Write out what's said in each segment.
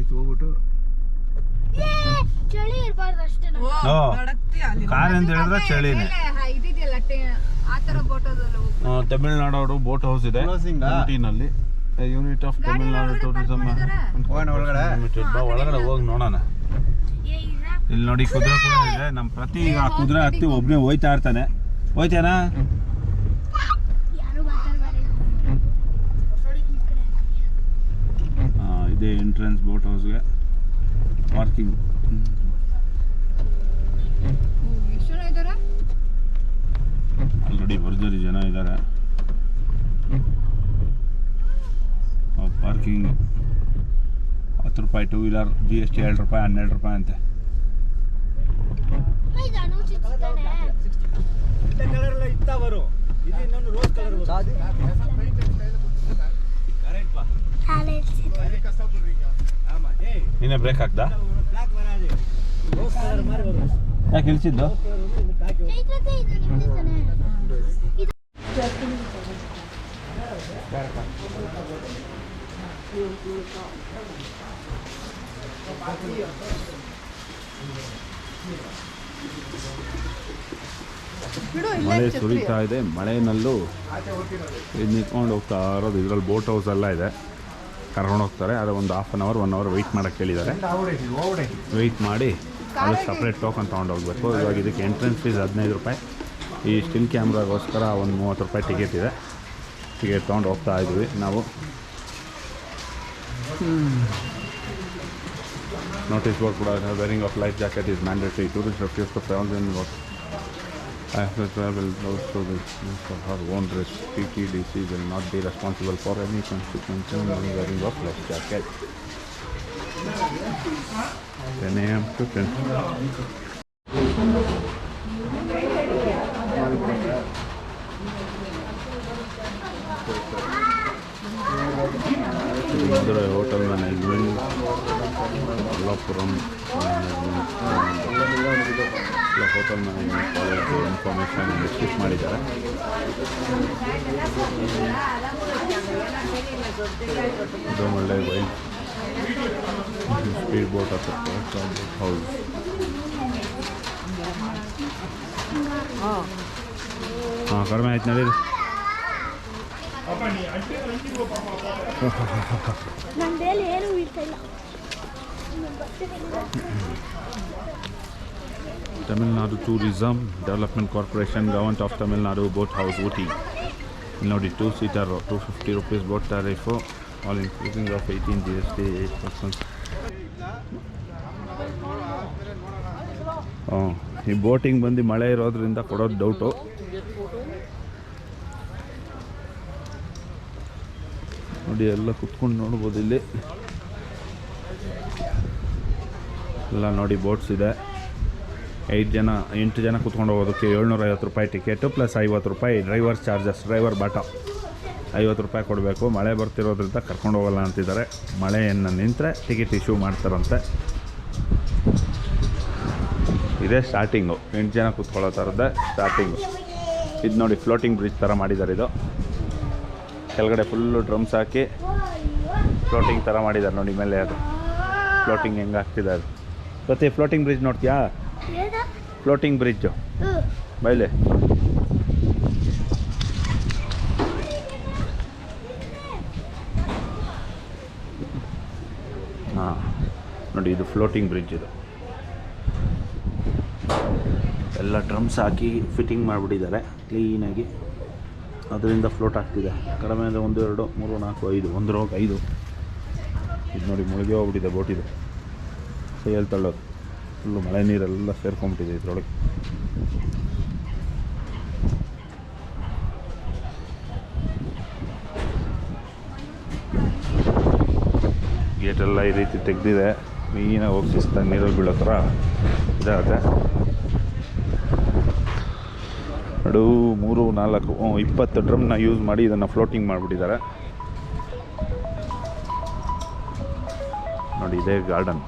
ಇತ್ತು ಹೋಗ್ಬಿಟ್ಟು ಚಳಿ ಇರಬಾರ್ದು ಅಷ್ಟೇ ಕಾರ್ ಅಂತ ಹೇಳಿದ್ರೆ ಚಳಿನೇ. ತಮಿಳ್ನಾಡು ಬೋಟ್ ಹೌಸ್ ಇದೆ ಊಟಿನಲ್ಲಿ. ಯೂನಿಟ್ ಆಫ್ ತಮಿಳ್ನಾಡು ಟೂರಿಸಂ ಒಳಗಡೆ ಹೋಗಿ ನೋಡೋಣ. ಇಲ್ಲಿ ನೋಡಿ ಕುದುರೆ ಕೂಡ ಇದೆ. ನಮ್ಮ ಪ್ರತಿ ಈಗ ಕುದುರೆ ಹತ್ತಿ ಒಬ್ಬನೇ ಹೋಯ್ತಾ ಇರ್ತಾನೆ. ಹೋಯ್ತೇನಾ? ಇದೇ ಎಂಟ್ರೆನ್ಸ್ ಬೋಟ್ ಹೌಸ್ಗೆ. ಪಾರ್ಕಿಂಗ್ ಆಲ್ರೆಡಿ ಭರ್ಜರಿ ಜನ ಇದ್ದಾರೆ. ಪಾರ್ಕಿಂಗ್ 10 ರೂಪಾಯಿ, ಟೂ ವೀಲರ್ GST 2 ರೂಪಾಯಿ, 12 ರೂಪಾಯಿ ಅಂತೆ. ನೀನೇ ಬ್ರೇಕ್ ಹಾಕ್ದ? ಯಾಕೆ ಇಳಿಸಿದ್ದು? ಮಳೆ ಸುರಿತಾ ಇದೆ. ಮಳೆನಲ್ಲೂ ಇದು ನಿಂತ್ಕೊಂಡು ಹೋಗ್ತಾ ಇರೋದು. ಇದರಲ್ಲಿ ಬೋಟ್ ಹೌಸ್ ಎಲ್ಲ ಇದೆ, ಕರ್ಕೊಂಡು ಹೋಗ್ತಾರೆ. ಅದು ಒಂದು 1/2 hour 1 hour ವೆಯ್ಟ್ ಮಾಡೋಕ್ಕೆ ಹೇಳಿದ್ದಾರೆ. ವೆಯ್ಟ್ ಮಾಡಿ ಅದು ಸಪ್ರೇಟ್ ಟೋಕನ್ ತೊಗೊಂಡು ಹೋಗಬೇಕು. ಇವಾಗ ಇದಕ್ಕೆ ಎಂಟ್ರೆನ್ಸ್ ಫೀಸ್ 15 ರೂಪಾಯಿ. ಈ ಸ್ಟಿಲ್ ಕ್ಯಾಮ್ರಾಗೋಸ್ಕರ ಒಂದು 30 ರೂಪಾಯಿ ಟಿಕೆಟ್ ಇದೆ. ಟಿಕೆಟ್ ತೊಗೊಂಡು ಹೋಗ್ತಾ ಇದ್ವಿ ನಾವು. Notice board ಕೂಡ wearing of life jacket is mandatory. Tourists refuse to pay on board. After travel goes to the for her own risk. TTDC will not be responsible for any consequences on wearing of life jacket. 10 a.m. to 10. Madura Hotel Management, Lapuram Management, Hotel Management College information skip ಮಾಡಿದ್ದಾರೆ. ಇದು ಒಳ್ಳೆ white speed boat ಹತ್ರ ಹೌದು. ಹಾಂ ಕಡಿಮೆ ಆಯ್ತು ನಡೀರಿ. Tamilnadu Tourism Development Corporation, Government of Tamilnadu, Boat House, Ooty. ನೋಡಿ 2-seater 250 rupees boat tariff, all including of 18 GST 8%. ಈ ಬೋಟಿಂಗ್ ಬಂದು ಮಳೆ ಇರೋದ್ರಿಂದ ಕೊಡೋದು ಡೌಟು. ನೋಡಿ ಎಲ್ಲ ಕುತ್ಕೊಂಡು ನೋಡ್ಬೋದು. ಇಲ್ಲಿ ಎಲ್ಲ ನೋಡಿ ಬೋಟ್ಸ್ ಇದೆ. 8 ಜನ ಕುತ್ಕೊಂಡು ಹೋಗೋದಕ್ಕೆ 750 ರೂಪಾಯಿ ಟಿಕೆಟು ಪ್ಲಸ್ 50 ರೂಪಾಯಿ ಡ್ರೈವರ್ ಚಾರ್ಜಸ್. ಡ್ರೈವರ್ ಬಾಟ 50 ರೂಪಾಯಿ ಕೊಡಬೇಕು. ಮಳೆ ಬರ್ತಿರೋದ್ರಿಂದ ಕರ್ಕೊಂಡು ಹೋಗಲ್ಲ ಅಂತಿದ್ದಾರೆ. ಮಳೆಯನ್ನು ನಿಂತರೆ ಟಿಕೆಟ್ ಇಶ್ಯೂ ಮಾಡ್ತಾರಂತೆ. ಇದೇ ಸ್ಟಾರ್ಟಿಂಗು. 8 ಜನ ಕೂತ್ಕೊಳ್ಳೋ ಥರದ್ದೇ ಸ್ಟಾರ್ಟಿಂಗು. ಇದು ನೋಡಿ ಫ್ಲೋಟಿಂಗ್ ಬ್ರಿಡ್ಜ್ ಥರ ಮಾಡಿದ್ದಾರೆ. ಇದು ಕೆಳಗಡೆ ಫುಲ್ಲು ಡ್ರಮ್ಸ್ ಹಾಕಿ ಫ್ಲೋಟಿಂಗ್ ಥರ ಮಾಡಿದ್ದಾರೆ ನೋಡಿ. ಮೇಲೆ ಅದು ಫ್ಲೋಟಿಂಗ್ ಹೆಂಗೆ ಆಗ್ತಿದೆ ಅದು. ಪ್ರತಿ ಫ್ಲೋಟಿಂಗ್ ಬ್ರಿಡ್ಜ್ ನೋಡ್ತೀಯಾ? ಫ್ಲೋಟಿಂಗ್ ಬ್ರಿಡ್ಜು ಬೈಲೆ. ಹಾಂ ನೋಡಿ ಇದು ಫ್ಲೋಟಿಂಗ್ ಬ್ರಿಡ್ಜ್. ಇದು ಎಲ್ಲ ಡ್ರಮ್ಸ್ ಹಾಕಿ ಫಿಟ್ಟಿಂಗ್ ಮಾಡಿಬಿಟ್ಟಿದ್ದಾರೆ ಕ್ಲೀನಾಗಿ. ಅದರಿಂದ ಫ್ಲೋಟ್ ಆಗ್ತಿದೆ. ಕಡಿಮೆ ಅಂದರೆ 1 2 3 4 5 1 ರೋಗ 5. ಇದು ನೋಡಿ ಮುಳುಗಿ ಹೋಗ್ಬಿಟ್ಟಿದೆ ಬೋಟ್. ಇದು ಕೈಯಲ್ಲಿ ತಳ್ಳೋದು. ಫುಲ್ಲು ಮಳೆ ನೀರೆಲ್ಲ ಸೇರ್ಕೊಂಬಿಟ್ಟಿದೆ ಇದ್ರೊಳಗೆ. ಗೇಟೆಲ್ಲ ಈ ರೀತಿ ತೆಗೆದಿದೆ. ಕ್ಲೀನಾಗಿ ಹೋಗಿ ಶಿಸ್ತಾಗಿ ನೀರಲ್ಲಿ ಬೀಳೋ ಥರ ಇದಾಗುತ್ತೆ. ನಡು 3 4 20 ಡ್ರಮ್ನ ಯೂಸ್ ಮಾಡಿ ಇದನ್ನು ಫ್ಲೋಟಿಂಗ್ ಮಾಡಿಬಿಟ್ಟಿದ್ದಾರೆ ನೋಡಿ. ಇದೇ ಗಾರ್ಡನ್.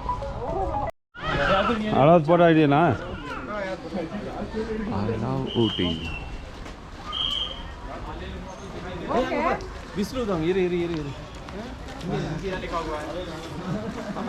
ಹಳೋದು ಫೋಟೋ ಇದೆಯಾ? ಊಟಿ ಬಿಸಿಲು ಇರಿ ಇರಿ ಇರಿ ಇರಿ. Tea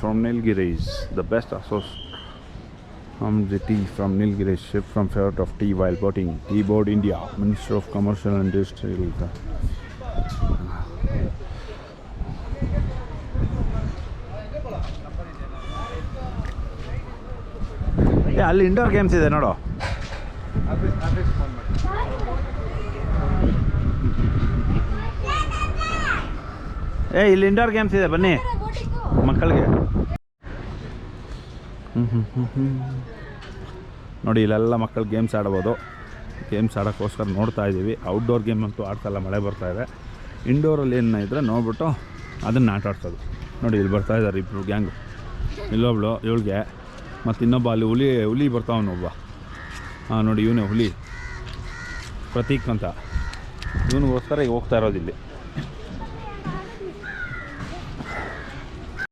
from Nilgiris, the best the tea from Nilgiris, shipped from favorite of tea while boating. Tea Board India, Minister of Commercial and Industrial. ಅಲ್ಲಿ ಇಂಡೋರ್ ಗೇಮ್ಸ್ ಇದೆ ನೋಡು. ಇಲ್ಲಿ ಇಂಡೋರ್ ಗೇಮ್ಸ್ ಇದೆ, ಬನ್ನಿ ಮಕ್ಕಳಿಗೆ. ನೋಡಿ ಇಲ್ಲೆಲ್ಲ ಮಕ್ಕಳು ಗೇಮ್ಸ್ ಆಡ್ಬೋದು. ಗೇಮ್ಸ್ ಆಡೋಕ್ಕೋಸ್ಕರ ನೋಡ್ತಾ ಇದ್ದೀವಿ. ಔಟ್ಡೋರ್ ಗೇಮ್ ಅಂತೂ ಆಡ್ತಲ್ಲ, ಮಳೆ ಬರ್ತಾಯಿದೆ. ಇಂಡೋರಲ್ಲಿ ಏನು ಇದ್ದರೆ ನೋಡ್ಬಿಟ್ಟು ಅದನ್ನು ಆಟ ಆಡ್ಸೋದು. ನೋಡಿ ಇಲ್ಲಿ ಬರ್ತಾಯಿದ್ದಾರೆ ಇಬ್ಬರು ಗ್ಯಾಂಗು. ಇಲ್ಲೊಬ್ಳು ಇವಳಿಗೆ, ಮತ್ತು ಇನ್ನೊಬ್ಬ ಅಲ್ಲಿ ಹುಲಿ ಬರ್ತಾವನೊಬ್ಬ. ನೋಡಿ ಇವನೇ ಹುಲಿ ಪ್ರತೀಕ್ ಅಂತ. ಇವನಿಗೋಸ್ಕರ ಈಗ ಹೋಗ್ತಾ ಇರೋದಿಲ್ಲಿ.